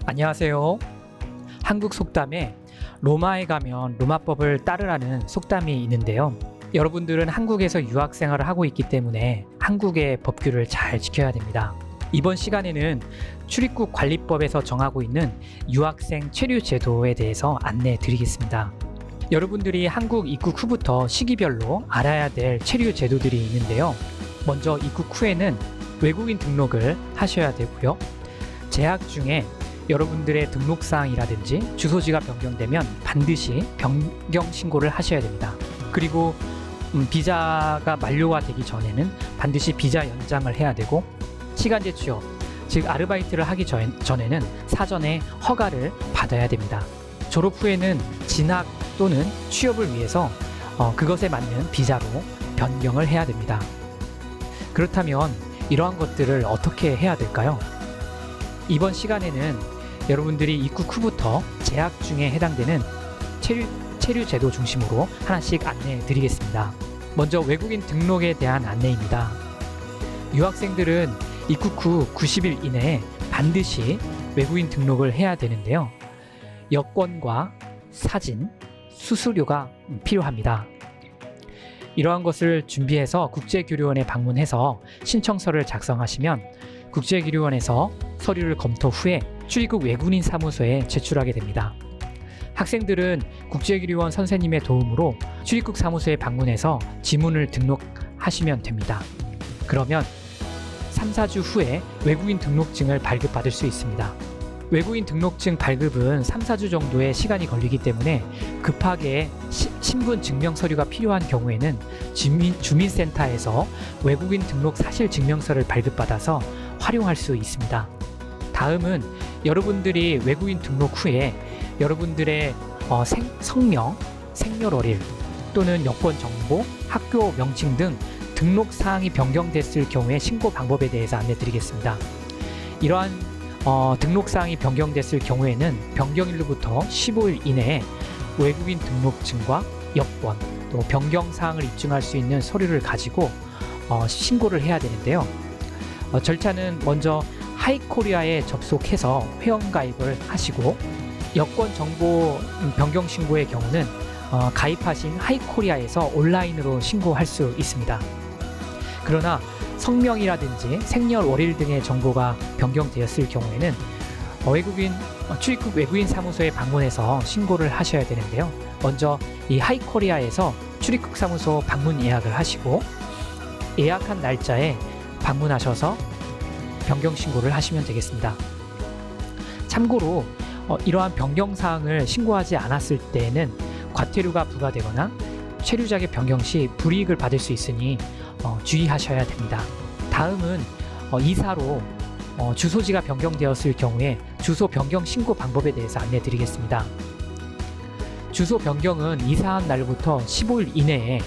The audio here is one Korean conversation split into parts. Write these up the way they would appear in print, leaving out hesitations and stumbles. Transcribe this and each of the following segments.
안녕하세요. 한국 속담에 로마에 가면 로마법을 따르라는 속담이 있는데요. 여러분들은 한국에서 유학 생활을 하고 있기 때문에 한국의 법규를 잘 지켜야 됩니다. 이번 시간에는 출입국 관리법에서 정하고 있는 유학생 체류 제도에 대해서 안내해 드리겠습니다. 여러분들이 한국 입국 후부터 시기별로 알아야 될 체류 제도들이 있는데요. 먼저 입국 후에는 외국인 등록을 하셔야 되고요. 재학 중에 여러분들의 등록사항이라든지 주소지가 변경되면 반드시 변경 신고를 하셔야 됩니다. 그리고 비자가 만료가 되기 전에는 반드시 비자 연장을 해야 되고, 시간제 취업, 즉 아르바이트를 하기 전에는 사전에 허가를 받아야 됩니다. 졸업 후에는 진학 또는 취업을 위해서 그것에 맞는 비자로 변경을 해야 됩니다. 그렇다면 이러한 것들을 어떻게 해야 될까요? 이번 시간에는 여러분들이 입국 후부터 재학 중에 해당되는 체류 제도 중심으로 하나씩 안내해 드리겠습니다. 먼저 외국인 등록에 대한 안내입니다. 유학생들은 입국 후 90일 이내에 반드시 외국인 등록을 해야 되는데요. 여권과 사진, 수수료가 필요합니다. 이러한 것을 준비해서 국제교류원에 방문해서 신청서를 작성하시면 국제교류원에서 서류를 검토 후에 출입국 외국인 사무소에 제출하게 됩니다. 학생들은 국제교류원 선생님의 도움으로 출입국 사무소에 방문해서 지문을 등록하시면 됩니다. 그러면 3, 4주 후에 외국인 등록증을 발급받을 수 있습니다. 외국인 등록증 발급은 3, 4주 정도의 시간이 걸리기 때문에 급하게 신분 증명 서류가 필요한 경우에는 주민센터에서 외국인 등록 사실 증명서를 발급받아서 활용할 수 있습니다. 다음은 여러분들이 외국인 등록 후에 여러분들의 성명, 생년월일 또는 여권 정보, 학교 명칭 등 등록 사항이 변경됐을 경우에 신고 방법에 대해서 안내 드리겠습니다. 이러한 등록 사항이 변경됐을 경우에는 변경일로부터 15일 이내에 외국인 등록증과 여권, 또 변경 사항을 입증할 수 있는 서류를 가지고 신고를 해야 되는데요. 절차는 먼저 하이코리아에 접속해서 회원가입을 하시고, 여권 정보 변경 신고의 경우는 가입하신 하이코리아에서 온라인으로 신고할 수 있습니다. 그러나 성명이라든지 생년월일 등의 정보가 변경되었을 경우에는 출입국 외국인 사무소에 방문해서 신고를 하셔야 되는데요. 먼저 이 하이코리아에서 출입국 사무소 방문 예약을 하시고, 예약한 날짜에 방문하셔서 변경 신고를 하시면 되겠습니다. 참고로 이러한 변경 사항을 신고하지 않았을 때에는 과태료가 부과되거나 체류 자격 변경 시 불이익을 받을 수 있으니 주의하셔야 됩니다. 다음은 이사로 주소지가 변경되었을 경우에 주소 변경 신고 방법에 대해서 안내 드리겠습니다. 주소 변경은 이사한 날부터 15일 이내에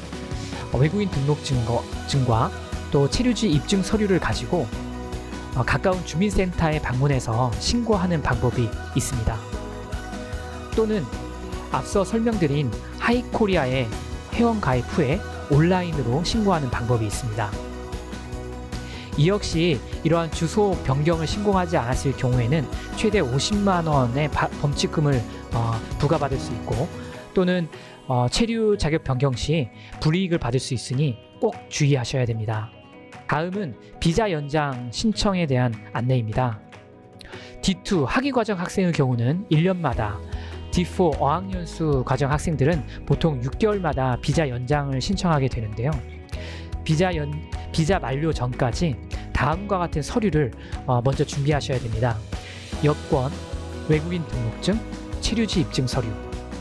외국인 등록증과 또 체류지 입증 서류를 가지고 가까운 주민센터에 방문해서 신고하는 방법이 있습니다. 또는 앞서 설명드린 하이코리아에 회원가입 후에 온라인으로 신고하는 방법이 있습니다. 이 역시 이러한 주소 변경을 신고하지 않았을 경우에는 최대 50만 원의 범칙금을 부과받을 수 있고, 또는 체류 자격 변경 시 불이익을 받을 수 있으니 꼭 주의하셔야 됩니다. 다음은 비자 연장 신청에 대한 안내입니다. D2 학위과정 학생의 경우는 1년마다, D4 어학연수 과정 학생들은 보통 6개월마다 비자 연장을 신청하게 되는데요. 비자 만료 전까지 다음과 같은 서류를 먼저 준비하셔야 됩니다. 여권, 외국인 등록증, 체류지 입증 서류,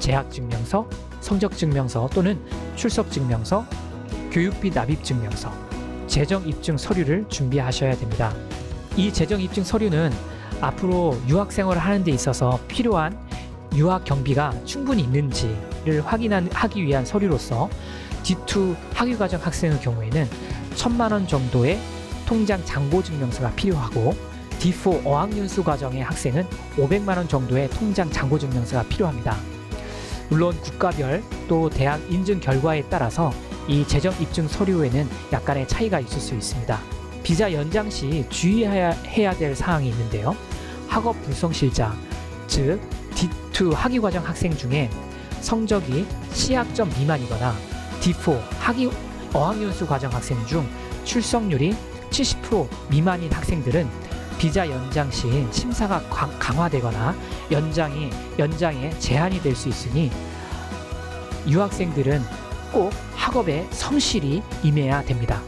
재학증명서, 성적증명서 또는 출석증명서, 교육비 납입증명서, 재정입증 서류를 준비하셔야 됩니다. 이 재정입증 서류는 앞으로 유학생활을 하는 데 있어서 필요한 유학 경비가 충분히 있는지를 확인하기 위한 서류로서, D2 학위과정 학생의 경우에는 1,000만 원 정도의 통장 잔고증명서가 필요하고, D4 어학연수 과정의 학생은 500만 원 정도의 통장 잔고증명서가 필요합니다. 물론 국가별 또 대학 인증 결과에 따라서 이 재정 입증 서류에는 약간의 차이가 있을 수 있습니다. 비자 연장 시 주의해야 될 사항이 있는데요. 학업 불성실자, 즉 D2 학위과정 학생 중에 성적이 C학점 미만이거나 D4 학위 어학연수 과정 학생 중 출석률이 70% 미만인 학생들은 비자 연장 시 심사가 강화되거나 연장에 제한이 될 수 있으니 유학생들은 꼭 학업에 성실히 임해야 됩니다.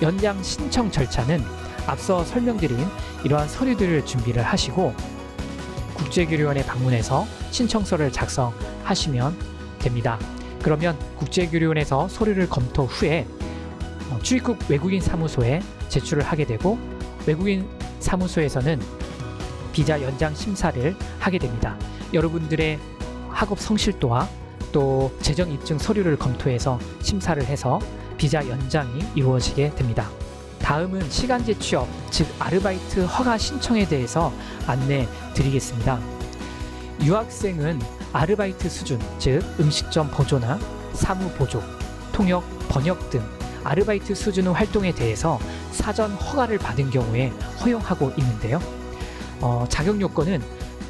연장 신청 절차는 앞서 설명드린 이러한 서류들을 준비를 하시고 국제교류원에 방문해서 신청서를 작성하시면 됩니다. 그러면 국제교류원에서 서류를 검토 후에 출입국 외국인 사무소에 제출을 하게 되고 외국인 사무소에서는 비자 연장 심사를 하게 됩니다. 여러분들의 학업 성실도와 또 재정 입증 서류를 검토해서 심사를 해서 비자 연장이 이루어지게 됩니다. 다음은 시간제 취업, 즉 아르바이트 허가 신청에 대해서 안내 드리겠습니다. 유학생은 아르바이트 수준, 즉 음식점 보조나 사무 보조, 통역, 번역 등 아르바이트 수준 활동에 대해서 사전 허가를 받은 경우에 허용하고 있는데요. 자격 요건은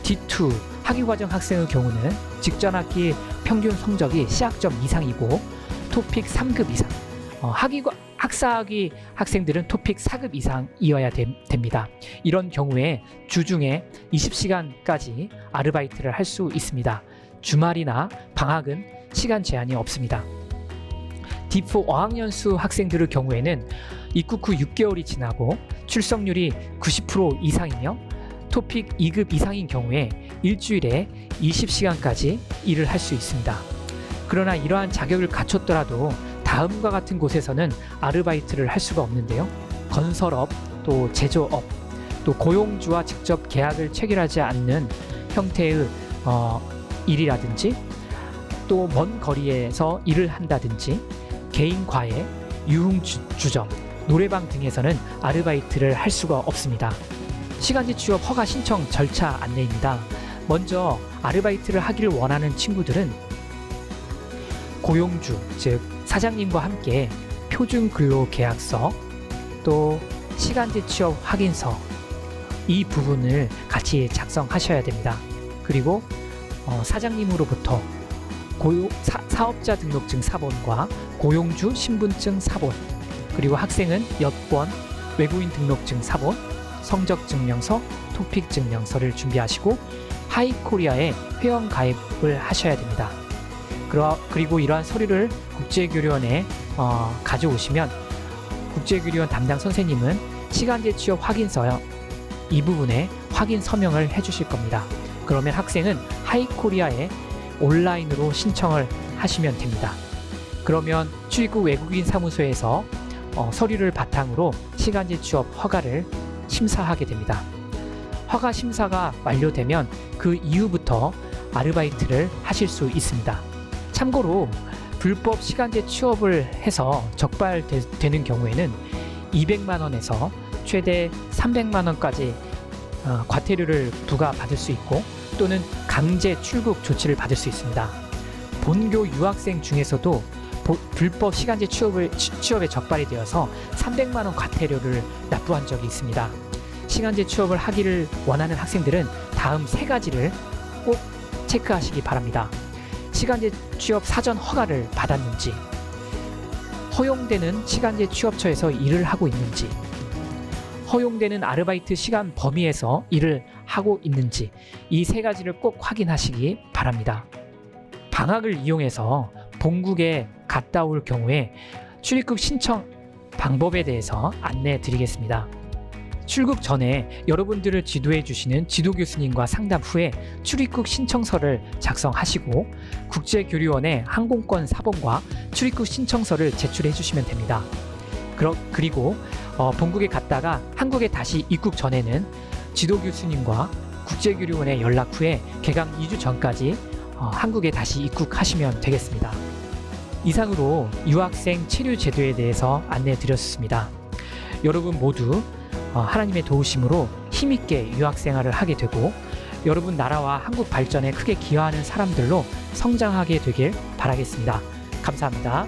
D2 학위과정 학생의 경우는 직전 학기 평균 성적이 C학점 이상이고 토픽 3급 이상, 학사학위 학생들은 토픽 4급 이상이어야 됩니다. 이런 경우에 주중에 20시간까지 아르바이트를 할 수 있습니다. 주말이나 방학은 시간 제한이 없습니다. D4 어학연수 학생들의 경우에는 입국 후 6개월이 지나고 출석률이 90% 이상이며 토픽 2급 이상인 경우에 일주일에 20시간까지 일을 할 수 있습니다. 그러나 이러한 자격을 갖췄더라도 다음과 같은 곳에서는 아르바이트를 할 수가 없는데요. 건설업, 또 제조업, 또 고용주와 직접 계약을 체결하지 않는 형태의 일이라든지 또 먼 거리에서 일을 한다든지 개인 과외, 유흥주점, 노래방 등에서는 아르바이트를 할 수가 없습니다. 시간제 취업 허가 신청 절차 안내입니다. 먼저 아르바이트를 하기를 원하는 친구들은 고용주, 즉 사장님과 함께 표준 근로 계약서, 또 시간제 취업 확인서 이 부분을 같이 작성하셔야 됩니다. 그리고 사장님으로부터 사업자 등록증 사본과 고용주 신분증 사본, 그리고 학생은 여권, 외국인 등록증 사본, 성적 증명서, 토픽 증명서를 준비하시고 하이코리아에 회원 가입을 하셔야 됩니다. 그리고 이러한 서류를 국제교류원에 가져오시면 국제교류원 담당 선생님은 시간제 취업 확인서 이 부분에 확인 서명을 해주실 겁니다. 그러면 학생은 하이코리아에 온라인으로 신청을 하시면 됩니다. 그러면 출입국 외국인 사무소에서 서류를 바탕으로 시간제 취업 허가를 심사하게 됩니다. 허가 심사가 완료되면 그 이후부터 아르바이트를 하실 수 있습니다. 참고로 불법 시간제 취업을 해서 적발되는 경우에는 200만 원에서 최대 300만 원까지 과태료를 부과받을 수 있고 또는 강제 출국 조치를 받을 수 있습니다. 본교 유학생 중에서도 불법 시간제 취업에 적발이 되어서 300만 원 과태료를 납부한 적이 있습니다. 시간제 취업을 하기를 원하는 학생들은 다음 세 가지를 꼭 체크하시기 바랍니다. 시간제 취업 사전 허가를 받았는지, 허용되는 시간제 취업처에서 일을 하고 있는지, 허용되는 아르바이트 시간 범위에서 일을 하고 있는지 이 세 가지를 꼭 확인하시기 바랍니다. 방학을 이용해서 본국에 갔다 올 경우에 출입국 신청 방법에 대해서 안내 드리겠습니다. 출국 전에 여러분들을 지도해 주시는 지도 교수님과 상담 후에 출입국 신청서를 작성하시고 국제교류원에 항공권 사본과 출입국 신청서를 제출해 주시면 됩니다. 그리고 본국에 갔다가 한국에 다시 입국 전에는 지도 교수님과 국제교류원에 연락 후에 개강 2주 전까지 한국에 다시 입국하시면 되겠습니다. 이상으로 유학생 체류 제도에 대해서 안내 드렸습니다. 여러분 모두 하나님의 도우심으로 힘있게 유학생활을 하게 되고 여러분 나라와 한국 발전에 크게 기여하는 사람들로 성장하게 되길 바라겠습니다. 감사합니다.